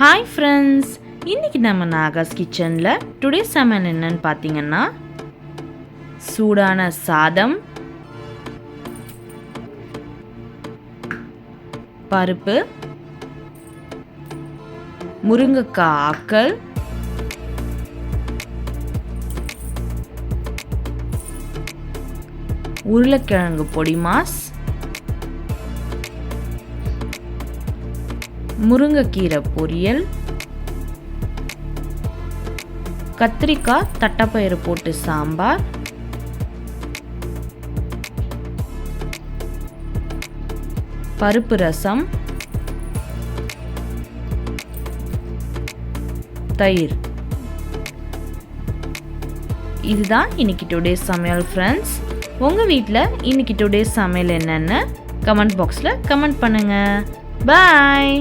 Hi friends, இன்றைக்கி நம்ம நாகாஸ் கிச்சனில் டுடே சமையல் என்னன்னு பார்த்தீங்கன்னா சூடான சாதம், பருப்பு, முருங்கைக்காய் ஆக்கல், உருளைக்கிழங்கு பொடி மாஸ், முருங்கைக்கீரை பொரியல், கத்திரிக்காய் தட்டைப்பயிறு போட்டு சாம்பார், பருப்பு ரசம், தயிர். இதுதான் இன்னைக்கு டுடே சமையல் ஃப்ரெண்ட்ஸ். உங்கள் வீட்டில் இன்னைக்கு டுடே சமையல் என்னென்னு கமெண்ட் பாக்ஸில் கமெண்ட் பண்ணுங்கள். பாய்.